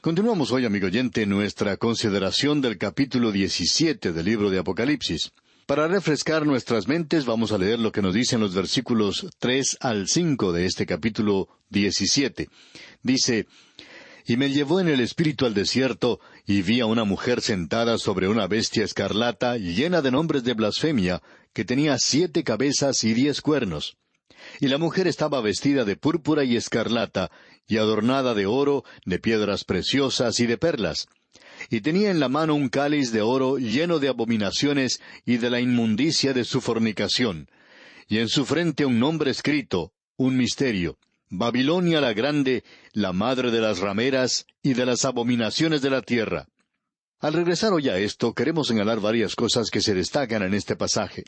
Continuamos hoy, amigo oyente, nuestra consideración del capítulo 17 del libro de Apocalipsis. Para refrescar nuestras mentes, vamos a leer lo que nos dicen los versículos 3 al 5 de este capítulo 17. Dice: «Y me llevó en el espíritu al desierto, y vi a una mujer sentada sobre una bestia escarlata, llena de nombres de blasfemia, que tenía 7 cabezas y 10 cuernos. Y la mujer estaba vestida de púrpura y escarlata, y adornada de oro, de piedras preciosas y de perlas. Y tenía en la mano un cáliz de oro lleno de abominaciones y de la inmundicia de su fornicación. Y en su frente un nombre escrito, un misterio: Babilonia la Grande, la madre de las rameras y de las abominaciones de la tierra». Al regresar hoy a esto, queremos señalar varias cosas que se destacan en este pasaje.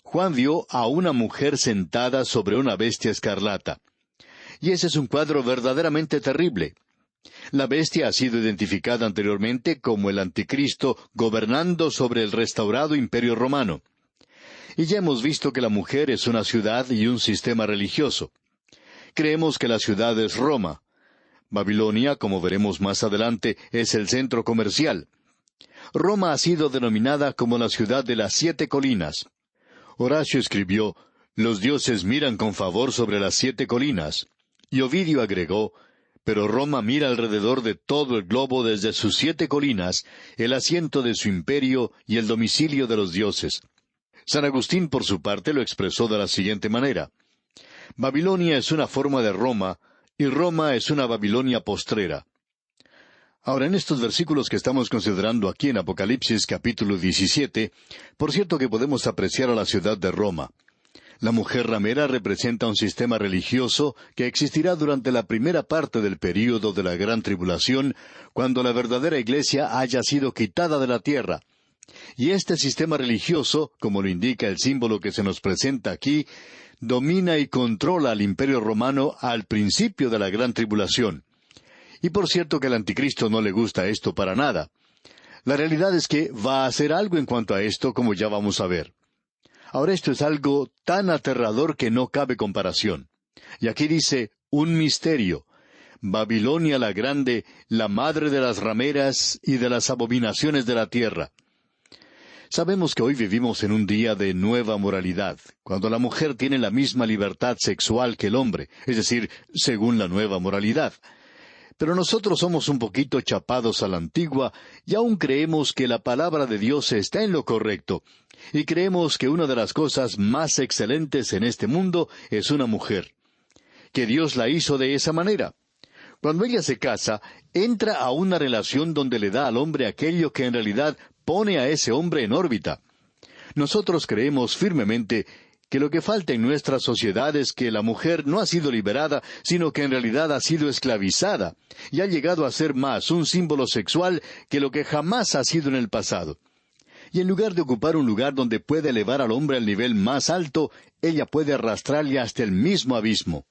Juan vio a una mujer sentada sobre una bestia escarlata. Y ese es un cuadro verdaderamente terrible. La bestia ha sido identificada anteriormente como el Anticristo gobernando sobre el restaurado Imperio Romano. Y ya hemos visto que la mujer es una ciudad y un sistema religioso. Creemos que la ciudad es Roma. Babilonia, como veremos más adelante, es el centro comercial. Roma ha sido denominada como la ciudad de las 7 colinas. Horacio escribió: «Los dioses miran con favor sobre las 7 colinas». Y Ovidio agregó: «Pero Roma mira alrededor de todo el globo desde sus 7 colinas, el asiento de su imperio y el domicilio de los dioses». San Agustín, por su parte, lo expresó de la siguiente manera: «Babilonia es una forma de Roma, y Roma es una Babilonia postrera». Ahora, en estos versículos que estamos considerando aquí en Apocalipsis capítulo 17, por cierto que podemos apreciar a la ciudad de Roma. La mujer ramera representa un sistema religioso que existirá durante la primera parte del período de la Gran Tribulación, cuando la verdadera iglesia haya sido quitada de la tierra. Y este sistema religioso, como lo indica el símbolo que se nos presenta aquí, domina y controla al Imperio Romano al principio de la Gran Tribulación. Y por cierto que al Anticristo no le gusta esto para nada. La realidad es que va a hacer algo en cuanto a esto, como ya vamos a ver. Ahora, esto es algo tan aterrador que no cabe comparación. Y aquí dice, un misterio: Babilonia la Grande, la madre de las rameras y de las abominaciones de la tierra. Sabemos que hoy vivimos en un día de nueva moralidad, cuando la mujer tiene la misma libertad sexual que el hombre, es decir, según la nueva moralidad. Pero nosotros somos un poquito chapados a la antigua y aún creemos que la palabra de Dios está en lo correcto, y creemos que una de las cosas más excelentes en este mundo es una mujer, que Dios la hizo de esa manera. Cuando ella se casa, entra a una relación donde le da al hombre aquello que en realidad pone a ese hombre en órbita. Nosotros creemos firmemente que lo que falta en nuestra sociedad es que la mujer no ha sido liberada, sino que en realidad ha sido esclavizada, y ha llegado a ser más un símbolo sexual que lo que jamás ha sido en el pasado. Y en lugar de ocupar un lugar donde puede elevar al hombre al nivel más alto, ella puede arrastrarle hasta el mismo abismo.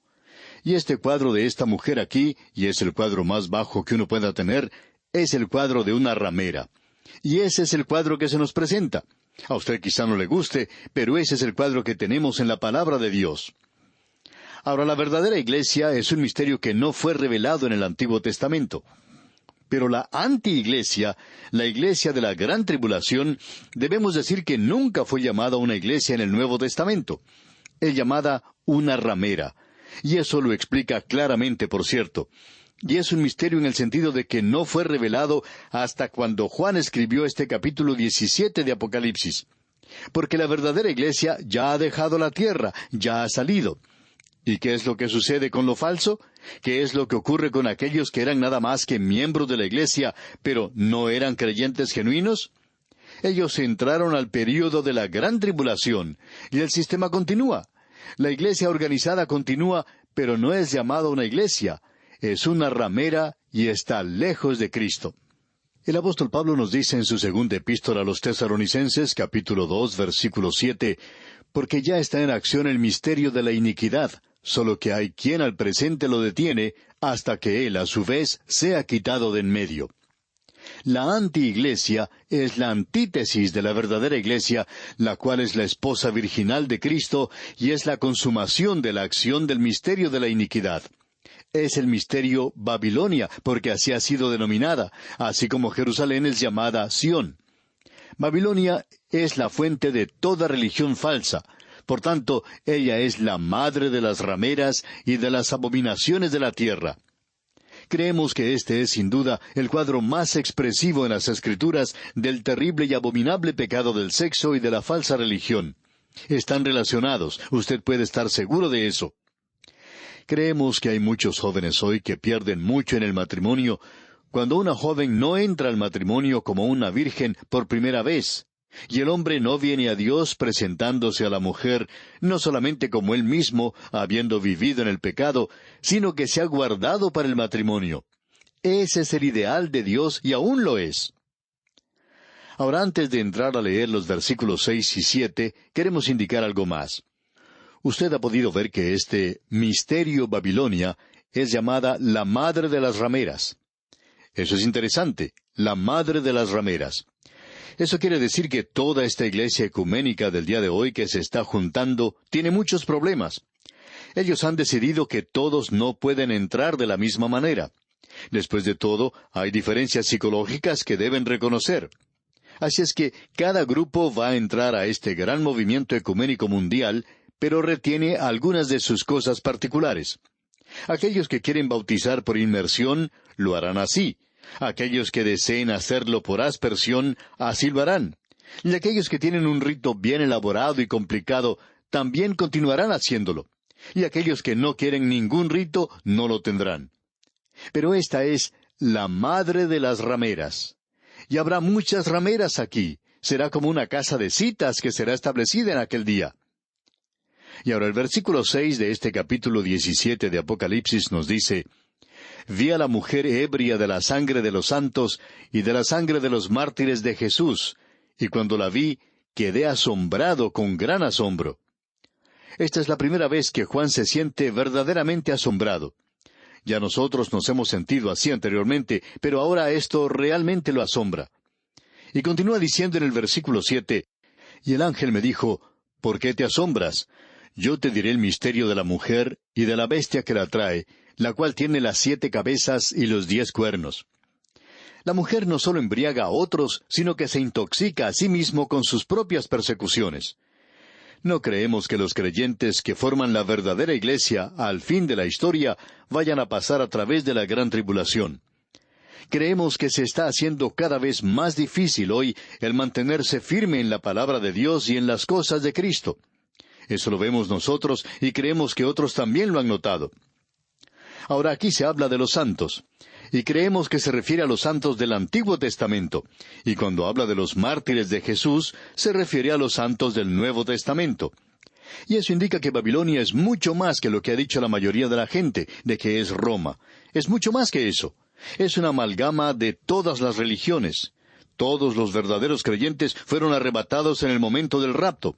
Y este cuadro de esta mujer aquí, y es el cuadro más bajo que uno pueda tener, es el cuadro de una ramera. Y ese es el cuadro que se nos presenta. A usted quizá no le guste, pero ese es el cuadro que tenemos en la palabra de Dios. Ahora, la verdadera iglesia es un misterio que no fue revelado en el Antiguo Testamento. Pero la anti-iglesia, la iglesia de la Gran Tribulación, debemos decir que nunca fue llamada una iglesia en el Nuevo Testamento. Es llamada una ramera. Y eso lo explica claramente, por cierto. Y es un misterio en el sentido de que no fue revelado hasta cuando Juan escribió este capítulo 17 de Apocalipsis. Porque la verdadera iglesia ya ha dejado la tierra, ya ha salido. ¿Y qué es lo que sucede con lo falso? ¿Qué es lo que ocurre con aquellos que eran nada más que miembros de la iglesia, pero no eran creyentes genuinos? Ellos entraron al período de la Gran Tribulación, y el sistema continúa. La iglesia organizada continúa, pero no es llamada una iglesia. Es una ramera y está lejos de Cristo. El apóstol Pablo nos dice en su segunda epístola a los Tesalonicenses, capítulo 2, versículo 7, «Porque ya está en acción el misterio de la iniquidad, solo que hay quien al presente lo detiene, hasta que él, a su vez, sea quitado de en medio». La anti-iglesia es la antítesis de la verdadera iglesia, la cual es la esposa virginal de Cristo y es la consumación de la acción del misterio de la iniquidad. Es el misterio Babilonia, porque así ha sido denominada, así como Jerusalén es llamada Sión. Babilonia es la fuente de toda religión falsa. Por tanto, ella es la madre de las rameras y de las abominaciones de la tierra. Creemos que este es sin duda el cuadro más expresivo en las Escrituras del terrible y abominable pecado del sexo y de la falsa religión. Están relacionados, usted puede estar seguro de eso. Creemos que hay muchos jóvenes hoy que pierden mucho en el matrimonio cuando una joven no entra al matrimonio como una virgen por primera vez, y el hombre no viene a Dios presentándose a la mujer no solamente como él mismo, habiendo vivido en el pecado, sino que se ha guardado para el matrimonio. Ese es el ideal de Dios y aún lo es. Ahora, antes de entrar a leer los versículos 6 y 7, queremos indicar algo más. Usted ha podido ver que este misterio Babilonia es llamada la madre de las rameras. Eso es interesante, la madre de las rameras. Eso quiere decir que toda esta iglesia ecuménica del día de hoy que se está juntando tiene muchos problemas. Ellos han decidido que todos no pueden entrar de la misma manera. Después de todo, hay diferencias psicológicas que deben reconocer. Así es que cada grupo va a entrar a este gran movimiento ecuménico mundial, pero retiene algunas de sus cosas particulares. Aquellos que quieren bautizar por inmersión, lo harán así. Aquellos que deseen hacerlo por aspersión, así lo harán. Y aquellos que tienen un rito bien elaborado y complicado, también continuarán haciéndolo. Y aquellos que no quieren ningún rito, no lo tendrán. Pero esta es la madre de las rameras. Y habrá muchas rameras aquí. Será como una casa de citas que será establecida en aquel día. Y ahora el versículo 6 de este capítulo 17 de Apocalipsis nos dice: Vi a la mujer ebria de la sangre de los santos y de la sangre de los mártires de Jesús, y cuando la vi, quedé asombrado con gran asombro. Esta es la primera vez que Juan se siente verdaderamente asombrado. Ya nosotros nos hemos sentido así anteriormente, pero ahora esto realmente lo asombra. Y continúa diciendo en el versículo 7, Y el ángel me dijo: ¿Por qué te asombras? Yo te diré el misterio de la mujer y de la bestia que la trae, la cual tiene las 7 cabezas y los 10 cuernos. La mujer no solo embriaga a otros, sino que se intoxica a sí mismo con sus propias persecuciones. No creemos que los creyentes que forman la verdadera iglesia al fin de la historia vayan a pasar a través de la gran tribulación. Creemos que se está haciendo cada vez más difícil hoy el mantenerse firme en la palabra de Dios y en las cosas de Cristo. Eso lo vemos nosotros y creemos que otros también lo han notado. Ahora aquí se habla de los santos, y creemos que se refiere a los santos del Antiguo Testamento, y cuando habla de los mártires de Jesús, se refiere a los santos del Nuevo Testamento. Y eso indica que Babilonia es mucho más que lo que ha dicho la mayoría de la gente, de que es Roma. Es mucho más que eso. Es una amalgama de todas las religiones. Todos los verdaderos creyentes fueron arrebatados en el momento del rapto.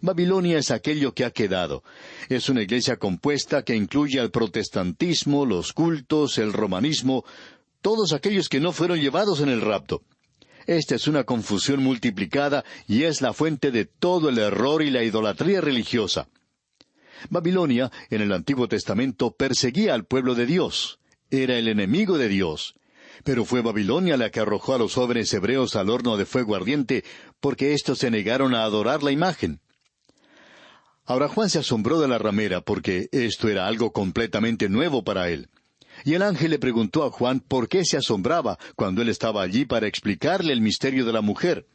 Babilonia es aquello que ha quedado. Es una iglesia compuesta que incluye al protestantismo, los cultos, el romanismo, todos aquellos que no fueron llevados en el rapto. Esta es una confusión multiplicada y es la fuente de todo el error y la idolatría religiosa. Babilonia, en el Antiguo Testamento, perseguía al pueblo de Dios. Era el enemigo de Dios. Pero fue Babilonia la que arrojó a los jóvenes hebreos al horno de fuego ardiente, porque éstos se negaron a adorar la imagen. Ahora Juan se asombró de la ramera porque esto era algo completamente nuevo para él. Y el ángel le preguntó a Juan por qué se asombraba cuando él estaba allí para explicarle el misterio de la mujer.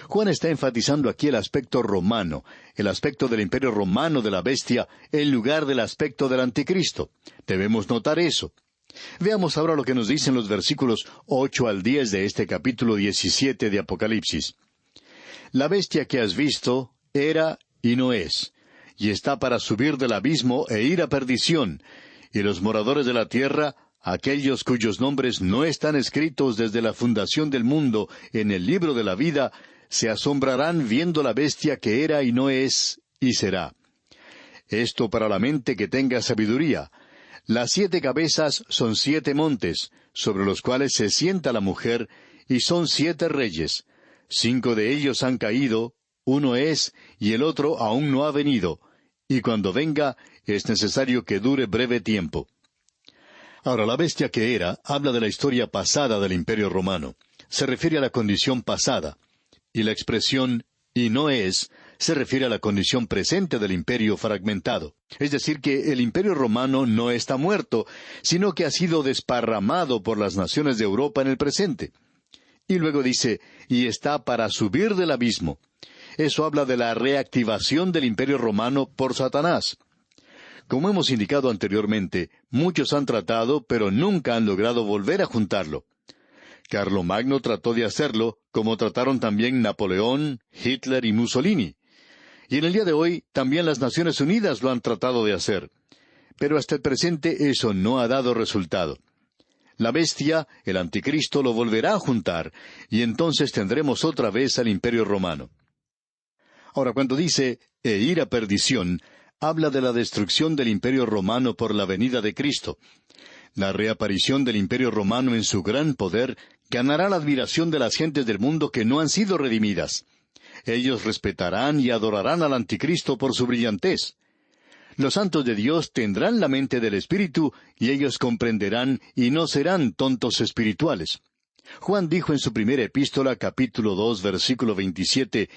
Juan está enfatizando aquí el aspecto romano, el aspecto del imperio romano de la bestia, en lugar del aspecto del anticristo. Debemos notar eso. Veamos ahora lo que nos dicen los versículos 8 al 10 de este capítulo 17 de Apocalipsis. La bestia que has visto era y no es, y está para subir del abismo e ir a perdición, y los moradores de la tierra, aquellos cuyos nombres no están escritos desde la fundación del mundo en el libro de la vida, se asombrarán viendo la bestia que era y no es, y será. Esto para la mente que tenga sabiduría. Las 7 cabezas son 7 montes, sobre los cuales se sienta la mujer, y son 7 reyes. 5 de ellos han caído, uno es, y el otro aún no ha venido, y cuando venga, es necesario que dure breve tiempo. Ahora, la bestia que era habla de la historia pasada del Imperio Romano. Se refiere a la condición pasada. Y la expresión «y no es» se refiere a la condición presente del imperio fragmentado. Es decir, que el Imperio Romano no está muerto, sino que ha sido desparramado por las naciones de Europa en el presente. Y luego dice, «y está para subir del abismo». Eso habla de la reactivación del Imperio Romano por Satanás. Como hemos indicado anteriormente, muchos han tratado, pero nunca han logrado volver a juntarlo. Carlomagno trató de hacerlo, como trataron también Napoleón, Hitler y Mussolini. Y en el día de hoy, también las Naciones Unidas lo han tratado de hacer. Pero hasta el presente eso no ha dado resultado. La bestia, el anticristo, lo volverá a juntar, y entonces tendremos otra vez al Imperio Romano. Ahora, cuando dice, «e ir a perdición», habla de la destrucción del Imperio Romano por la venida de Cristo. La reaparición del Imperio Romano en su gran poder ganará la admiración de las gentes del mundo que no han sido redimidas. Ellos respetarán y adorarán al Anticristo por su brillantez. Los santos de Dios tendrán la mente del Espíritu y ellos comprenderán y no serán tontos espirituales. Juan dijo en su primera epístola, capítulo 2, versículo 27,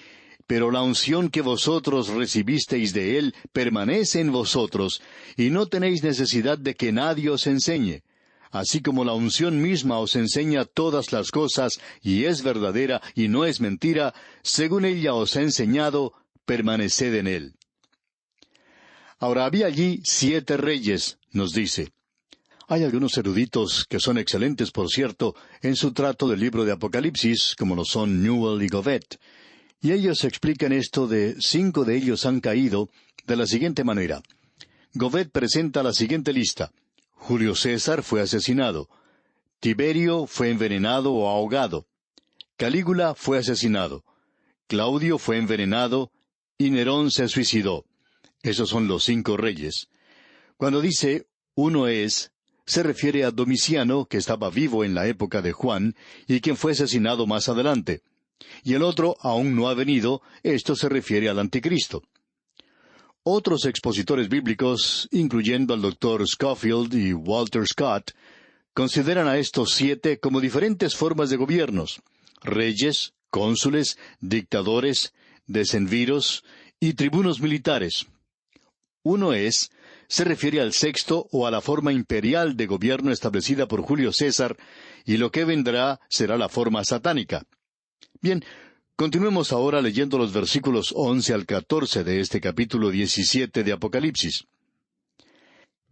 «Pero la unción que vosotros recibisteis de Él permanece en vosotros, y no tenéis necesidad de que nadie os enseñe. Así como la unción misma os enseña todas las cosas, y es verdadera y no es mentira, según ella os ha enseñado, permaneced en Él». Ahora había allí 7 reyes, nos dice. Hay algunos eruditos que son excelentes, por cierto, en su trato del libro de Apocalipsis, como lo son Newell y Govet. Y ellos explican esto de 5 de ellos han caído de la siguiente manera. Govet presenta la siguiente lista. Julio César fue asesinado. Tiberio fue envenenado o ahogado. Calígula fue asesinado. Claudio fue envenenado. Y Nerón se suicidó. Esos son los 5 reyes. Cuando dice «uno es», se refiere a Domiciano, que estaba vivo en la época de Juan, y quien fue asesinado más adelante. Y el otro aún no ha venido, esto se refiere al Anticristo. Otros expositores bíblicos, incluyendo al Dr. Scofield y Walter Scott, consideran a estos 7 como diferentes formas de gobiernos: reyes, cónsules, dictadores, decemviros y tribunos militares. Uno es, se refiere al sexto o a la forma imperial de gobierno establecida por Julio César, y lo que vendrá será la forma satánica. Bien, continuemos ahora leyendo los versículos 11 al 14 de este capítulo 17 de Apocalipsis.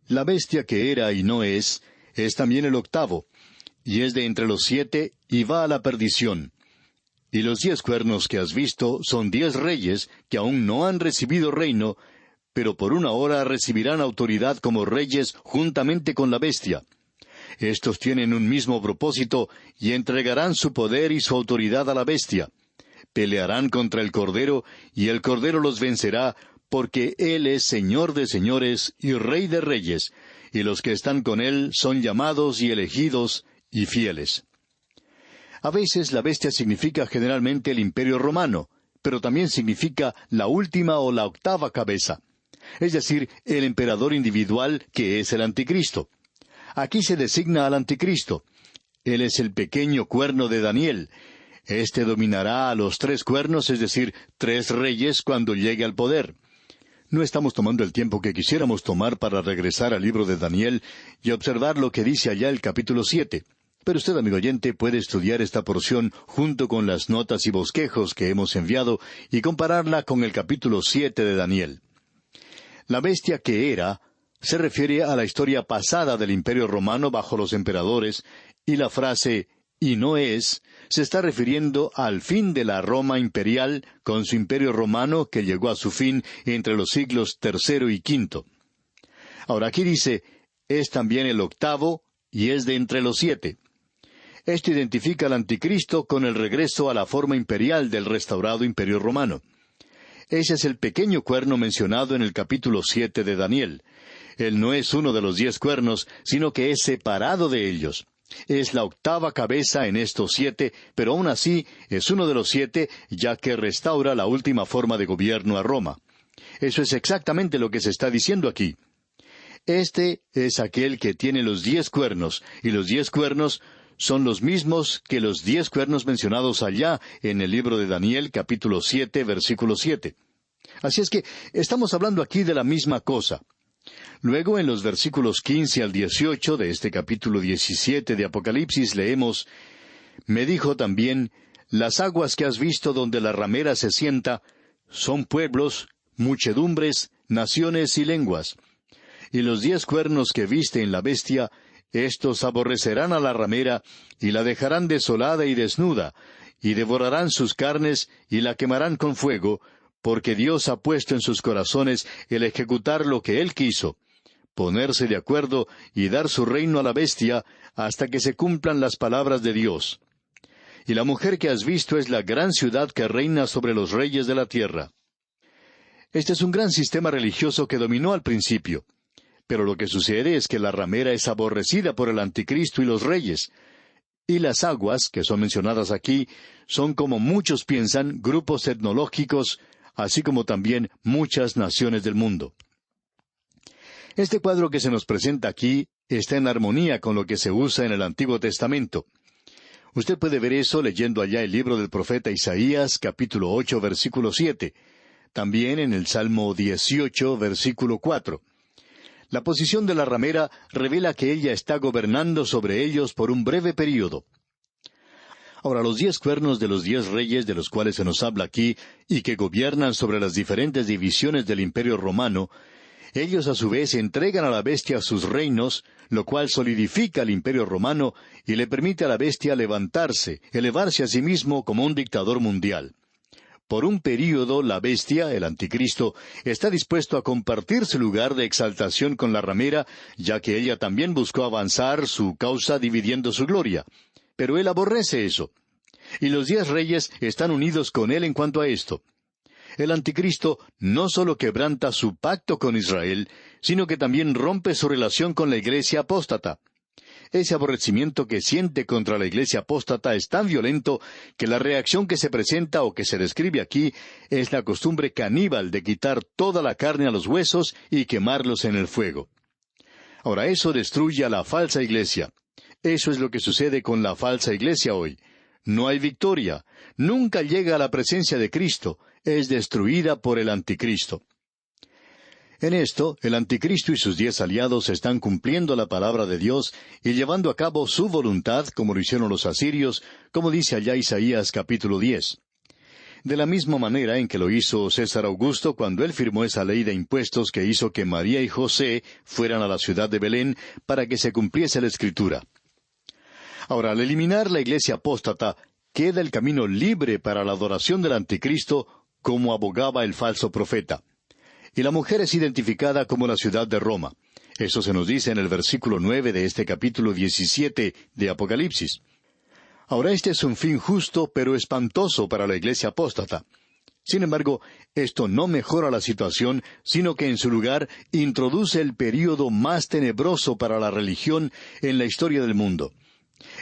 La bestia que era y no es también el octavo, y es de entre los 7, y va a la perdición. Y los 10 cuernos que has visto son 10 reyes que aún no han recibido reino, pero por una hora recibirán autoridad como reyes juntamente con la bestia. Estos tienen un mismo propósito y entregarán su poder y su autoridad a la bestia. Pelearán contra el Cordero, y el Cordero los vencerá, porque Él es Señor de señores y Rey de reyes, y los que están con Él son llamados y elegidos y fieles. A veces la bestia significa generalmente el Imperio Romano, pero también significa la última o la octava cabeza, es decir, el emperador individual que es el Anticristo. Aquí se designa al Anticristo. Él es el pequeño cuerno de Daniel. Este dominará a los 3 cuernos, es decir, 3 reyes, cuando llegue al poder. No estamos tomando el tiempo que quisiéramos tomar para regresar al libro de Daniel y observar lo que dice allá el capítulo 7. Pero usted, amigo oyente, puede estudiar esta porción junto con las notas y bosquejos que hemos enviado y compararla con el capítulo 7 de Daniel. La bestia que era se refiere a la historia pasada del Imperio Romano bajo los emperadores, y la frase «y no es» se está refiriendo al fin de la Roma imperial con su Imperio Romano que llegó a su fin entre los siglos III y V. Ahora aquí dice «es también el octavo y es de entre los 7». Esto identifica al Anticristo con el regreso a la forma imperial del restaurado Imperio Romano. Ese es el pequeño cuerno mencionado en el capítulo 7 de Daniel. Él no es uno de los 10 cuernos, sino que es separado de ellos. Es la octava cabeza en estos 7, pero aún así es uno de los 7, ya que restaura la última forma de gobierno a Roma. Eso es exactamente lo que se está diciendo aquí. Este es aquel que tiene los 10 cuernos, y los 10 cuernos son los mismos que los 10 cuernos mencionados allá en el libro de Daniel, capítulo 7, versículo 7. Así es que estamos hablando aquí de la misma cosa. Luego, en los versículos 15 al 18 de este capítulo 17 de Apocalipsis, leemos: Me dijo también, las aguas que has visto donde la ramera se sienta, son pueblos, muchedumbres, naciones y lenguas. Y los 10 cuernos que viste en la bestia, éstos aborrecerán a la ramera, y la dejarán desolada y desnuda, y devorarán sus carnes, y la quemarán con fuego, porque Dios ha puesto en sus corazones el ejecutar lo que Él quiso, ponerse de acuerdo y dar su reino a la bestia, hasta que se cumplan las palabras de Dios. Y la mujer que has visto es la gran ciudad que reina sobre los reyes de la tierra. Este es un gran sistema religioso que dominó al principio. Pero lo que sucede es que la ramera es aborrecida por el anticristo y los reyes. Y las aguas, que son mencionadas aquí, son, como muchos piensan, grupos etnológicos, así como también muchas naciones del mundo. Este cuadro que se nos presenta aquí está en armonía con lo que se usa en el Antiguo Testamento. Usted puede ver eso leyendo allá el libro del profeta Isaías, capítulo 8, versículo 7. También en el Salmo 18, versículo 4. La posición de la ramera revela que ella está gobernando sobre ellos por un breve período. Ahora, los 10 cuernos de los 10 reyes de los cuales se nos habla aquí, y que gobiernan sobre las diferentes divisiones del Imperio Romano, ellos a su vez entregan a la bestia sus reinos, lo cual solidifica al Imperio Romano y le permite a la bestia levantarse, elevarse a sí mismo como un dictador mundial. Por un período, la bestia, el anticristo, está dispuesto a compartir su lugar de exaltación con la ramera, ya que ella también buscó avanzar su causa dividiendo su gloria. Pero él aborrece eso. Y los 10 reyes están unidos con él en cuanto a esto. El anticristo no solo quebranta su pacto con Israel, sino que también rompe su relación con la iglesia apóstata. Ese aborrecimiento que siente contra la iglesia apóstata es tan violento que la reacción que se presenta o que se describe aquí es la costumbre caníbal de quitar toda la carne a los huesos y quemarlos en el fuego. Ahora, eso destruye a la falsa iglesia. Eso es lo que sucede con la falsa iglesia hoy. No hay victoria. Nunca llega a la presencia de Cristo. Es destruida por el anticristo. En esto, el anticristo y sus 10 aliados están cumpliendo la palabra de Dios y llevando a cabo su voluntad, como lo hicieron los asirios, como dice allá Isaías capítulo 10. De la misma manera en que lo hizo César Augusto cuando él firmó esa ley de impuestos que hizo que María y José fueran a la ciudad de Belén para que se cumpliese la Escritura. Ahora, al eliminar la iglesia apóstata, queda el camino libre para la adoración del anticristo, como abogaba el falso profeta. Y la mujer es identificada como la ciudad de Roma. Eso se nos dice en el versículo 9 de este capítulo 17 de Apocalipsis. Ahora, este es un fin justo, pero espantoso para la iglesia apóstata. Sin embargo, esto no mejora la situación, sino que en su lugar introduce el período más tenebroso para la religión en la historia del mundo.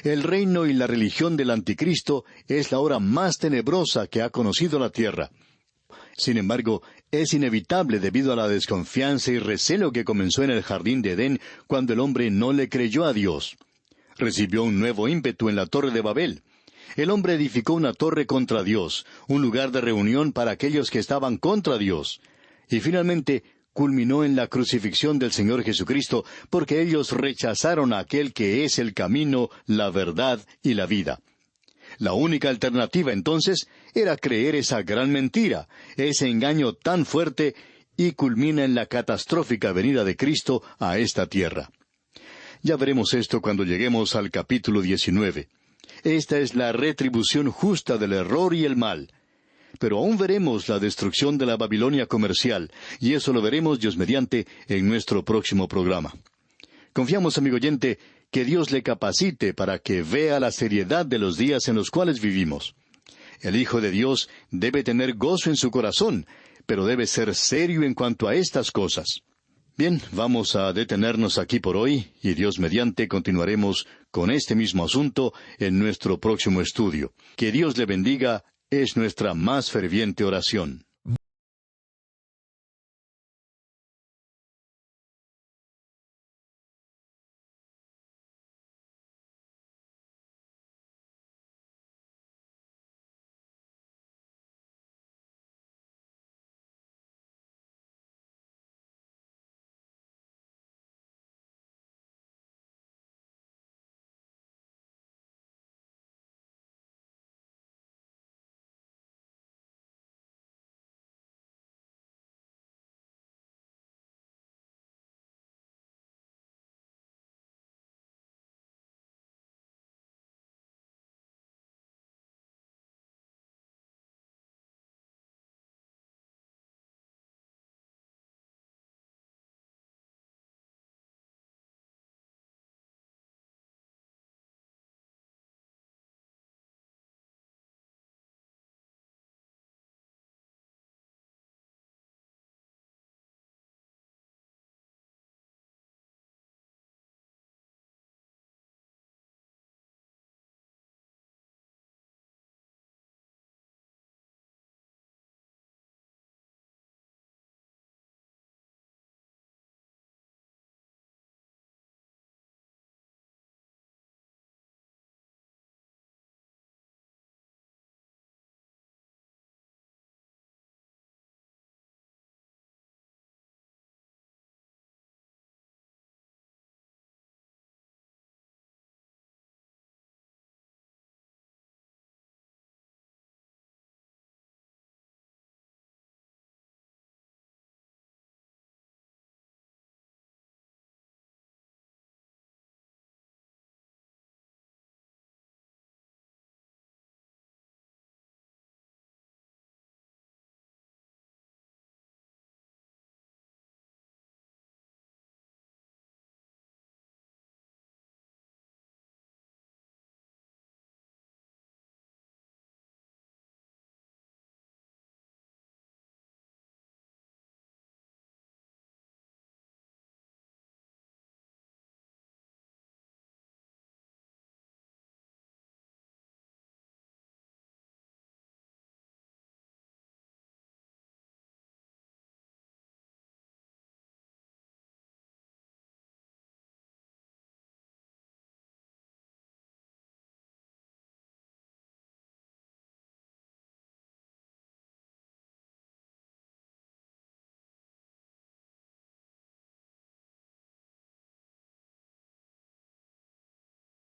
El reino y la religión del anticristo es la hora más tenebrosa que ha conocido la tierra. Sin embargo, es inevitable debido a la desconfianza y recelo que comenzó en el jardín de Edén cuando el hombre no le creyó a Dios. Recibió un nuevo ímpetu en la Torre de Babel. El hombre edificó una torre contra Dios, un lugar de reunión para aquellos que estaban contra Dios. Y finalmente, culminó en la crucifixión del Señor Jesucristo, porque ellos rechazaron a aquel que es el camino, la verdad y la vida. La única alternativa, entonces, era creer esa gran mentira, ese engaño tan fuerte, y culmina en la catastrófica venida de Cristo a esta tierra. Ya veremos esto cuando lleguemos al capítulo 19. Esta es la retribución justa del error y el mal. Pero aún veremos la destrucción de la Babilonia comercial, y eso lo veremos, Dios mediante, en nuestro próximo programa. Confiamos, amigo oyente, que Dios le capacite para que vea la seriedad de los días en los cuales vivimos. El Hijo de Dios debe tener gozo en su corazón, pero debe ser serio en cuanto a estas cosas. Bien, vamos a detenernos aquí por hoy, y Dios mediante continuaremos con este mismo asunto en nuestro próximo estudio. Que Dios le bendiga es nuestra más ferviente oración.